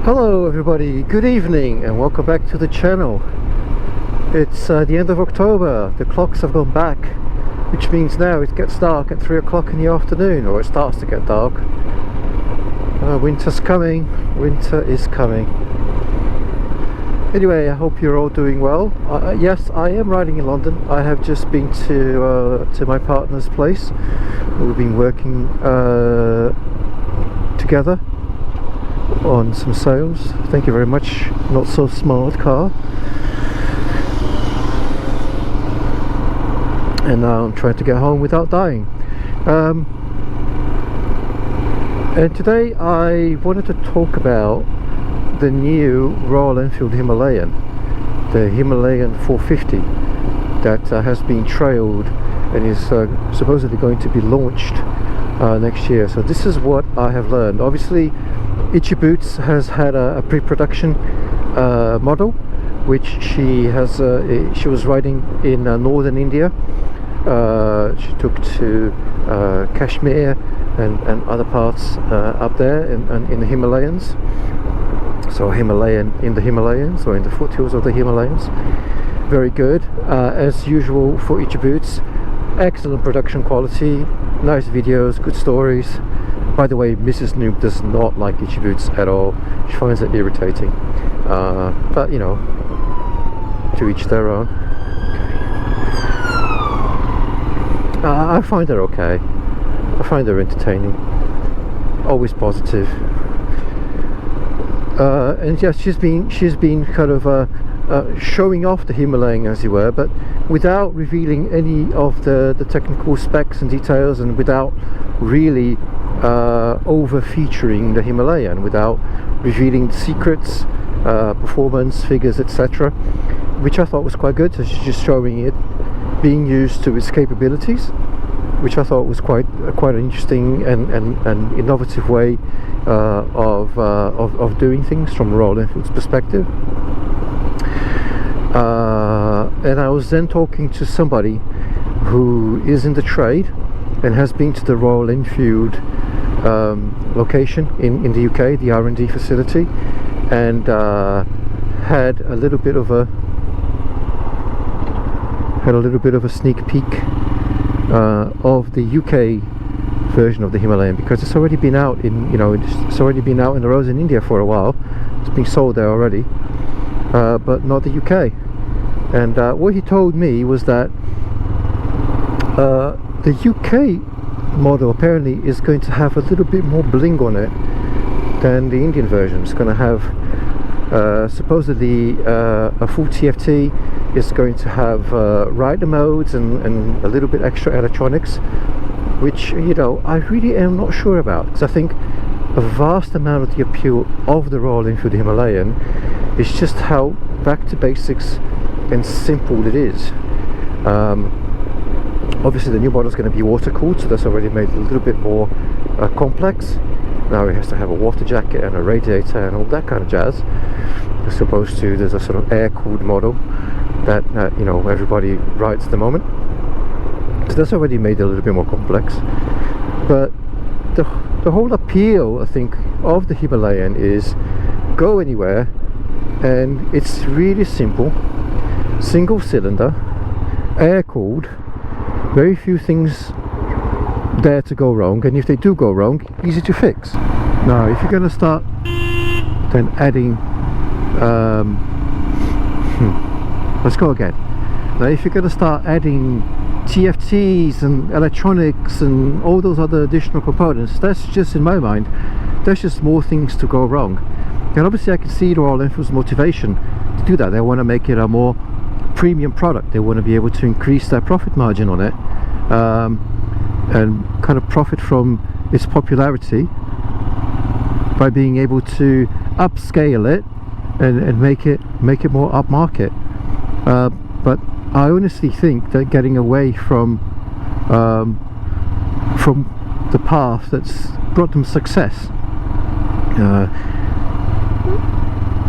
Hello everybody, good evening and welcome back to the channel. It's the end of October, the clocks have gone back, which means now it gets dark at 3 o'clock in the afternoon, or it starts to get dark. Winter's coming, winter is coming. Anyway, I hope you're all doing well. Yes, I am riding in London. I have just been to my partner's place. We've been working together on some sales. Thank you very much, Not So Smart car. And now I'm trying to get home without dying. And today I wanted to talk about the new Royal Enfield Himalayan, the Himalayan 450 that has been trailed and is supposedly going to be launched next year. So this is what I have learned. Obviously Itchy Boots has had a pre-production model which she was riding in northern India. She took to Kashmir and other parts up there in the Himalayas. So Himalayan in the Himalayas, or in the foothills of the Himalayas. Very good, as usual for Itchy Boots. Excellent production quality, nice videos, good stories. By the way, Mrs. Noob does not like Itchy Boots at all. She finds it irritating, but you know, to each their own. I find her okay. I find her entertaining, always positive. And yes, she's been kind of showing off the Himalayan, as it were, but without revealing any of the technical specs and details, and without really over featuring the Himalayan, without revealing the secrets, performance, figures, etc., which I thought was quite good. So she's just showing it being used to its capabilities, which I thought was quite an interesting and innovative way of doing things from Royal Enfield's perspective. And I was then talking to somebody who is in the trade and has been to the Royal Enfield location in the UK, the R&D facility, and had a little bit of a sneak peek of the UK version of the Himalayan, because it's already been out in it's already been out in the roads in India for a while. It's been sold there already, but not the UK. And what he told me was that the UK model apparently is going to have a little bit more bling on it than the Indian version. It's going to have supposedly a full TFT. It's going to have rider modes and a little bit extra electronics, which, you know, I really am not sure about, because I think a vast amount of the appeal of the Royal Enfield Himalayan is just how back to basics and simple it is. Obviously the new model is going to be water cooled, so that's already made it a little bit more complex. Now it has to have a water jacket and a radiator and all that kind of jazz, as opposed to there's a sort of air cooled model that you know, everybody rides at the moment. So that's already made it a little bit more complex. But the whole appeal, I think, of the Himalayan is go anywhere, and it's really simple, single cylinder, air cooled, very few things there to go wrong, and if they do go wrong, easy to fix. Now if you're going to start then adding let's go again. Now if you're going to start adding TFTs and electronics and all those other additional components, that's just, in my mind, there's just more things to go wrong. And obviously I can see the Royal Enfield's motivation to do that. They want to make it a more premium product. They want to be able to increase their profit margin on it, and kind of profit from its popularity by being able to upscale it and make it more upmarket. But I honestly think that getting away from the path that's brought them success,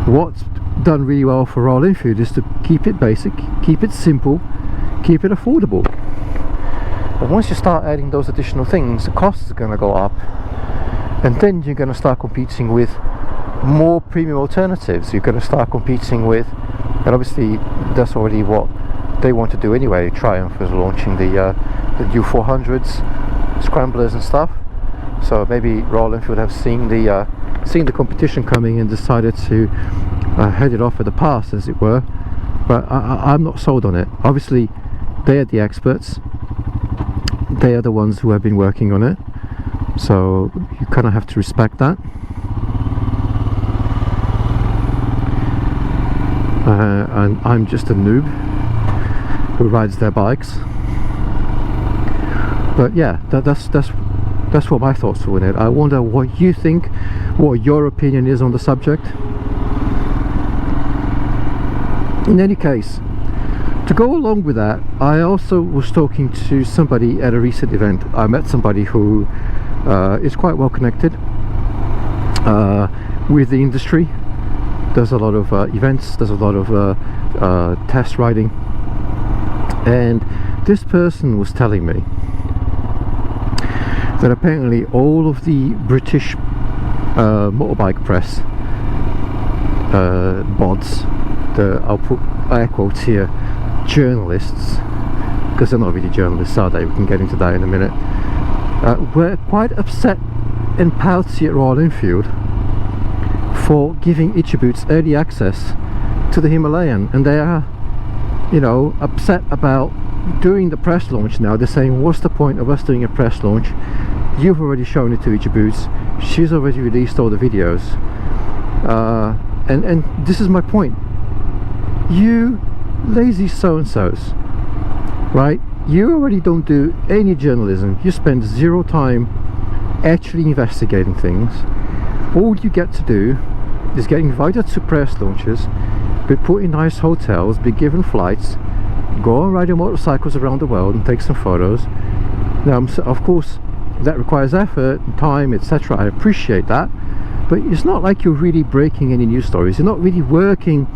what's done really well for Royal Enfield is to keep it basic, keep it simple, keep it affordable. But once you start adding those additional things, the costs are going to go up, and then you're going to start competing with more premium alternatives. You're going to start competing with, and obviously that's already what they want to do anyway. Triumph is launching the new 400s, scramblers and stuff. So maybe Royal Enfield have seen the competition coming and decided to head it off at the pass, as it were. But I'm not sold on it. Obviously, they are the experts. They are the ones who have been working on it. So you kind of have to respect that. And I'm just a noob who rides their bikes. But yeah, that's what my thoughts were in it. I wonder what you think, what your opinion is on the subject. In any case, to go along with that, I also was talking to somebody at a recent event. I met somebody who is quite well connected with the industry. There's a lot of events, there's a lot of test riding, and this person was telling me that apparently all of the British motorbike press bods, I'll put air quotes here, journalists, because they're not really journalists, are they? We can get into that in a minute. Were quite upset and pouty at Royal Enfield for giving Itchy-Boots early access to the Himalayan, and they are, you know, upset about doing the press launch now. They're saying, what's the point of us doing a press launch? You've already shown it to Itchy-Boots, she's already released all the videos, and this is my point. You lazy so-and-sos, right? You already don't do any journalism. You spend zero time actually investigating things. All you get to do is get invited to press launches, be put in nice hotels, be given flights, go and ride your motorcycles around the world and take some photos. Now, of course, that requires effort and time, etc. I appreciate that, but it's not like you're really breaking any news stories. You're not really working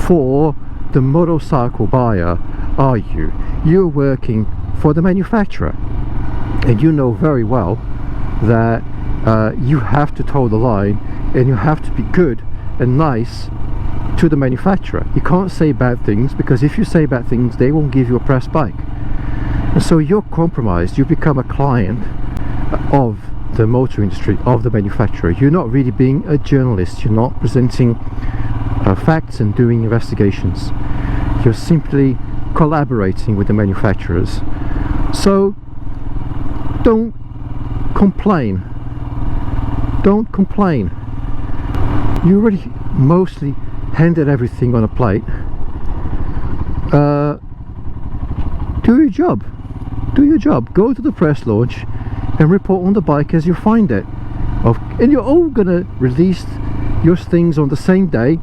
for the motorcycle buyer, are you? You're working for the manufacturer, and you know very well that you have to toe the line, and you have to be good and nice to the manufacturer. You can't say bad things, because if you say bad things, they won't give you a press bike. And so you're compromised. You become a client of the motor industry, of the manufacturer. You're not really being a journalist. You're not presenting facts and doing investigations. You're simply collaborating with the manufacturers. So don't complain. Don't complain. You already mostly handed everything on a plate. Do your job. Do your job. Go to the press launch and report on the bike as you find it. And you're all gonna release your things on the same day.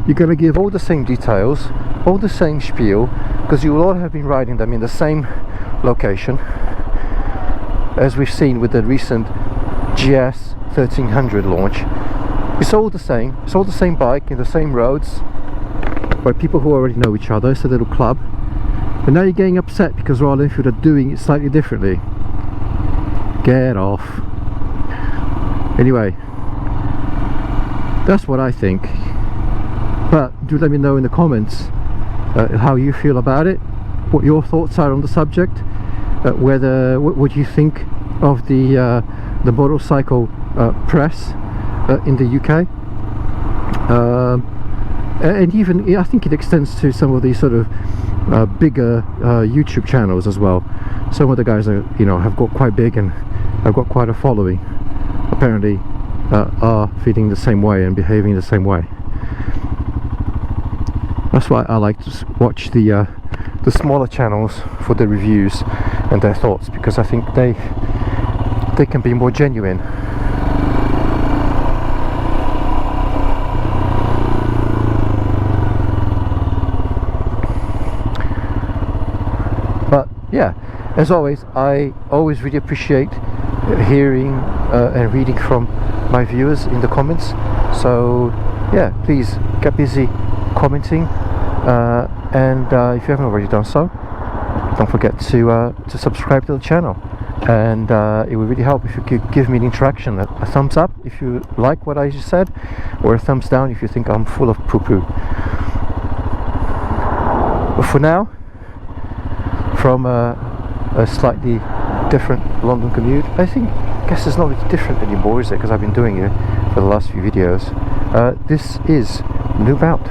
You're gonna give all the same details, all the same spiel, because you will all have been riding them in the same location, as we've seen with the recent GS 1300 launch. It's all the same. It's all the same bike in the same roads, by people who already know each other. It's a little club. But now you're getting upset because Royal Enfield are doing it slightly differently. Get off. Anyway, that's what I think. But do let me know in the comments how you feel about it, what your thoughts are on the subject, what you think of the motorcycle press in the UK, and even I think it extends to some of these sort of bigger YouTube channels as well. Some of the guys are, you know, have got quite big and have got quite a following, apparently are feeling the same way and behaving the same way. That's why I like to watch the smaller channels for the reviews and their thoughts, because I think they can be more genuine. But yeah, as always, I always really appreciate hearing and reading from my viewers in the comments. So yeah, please get busy commenting, and if you haven't already done so, don't forget to subscribe to the channel. and it would really help if you could give me an interaction, a thumbs up if you like what I just said, or a thumbs down if you think I'm full of poo-poo. But for now, from a slightly different London commute, I guess it's not really different anymore, is it? Because I've been doing it for the last few videos. This is Noob out.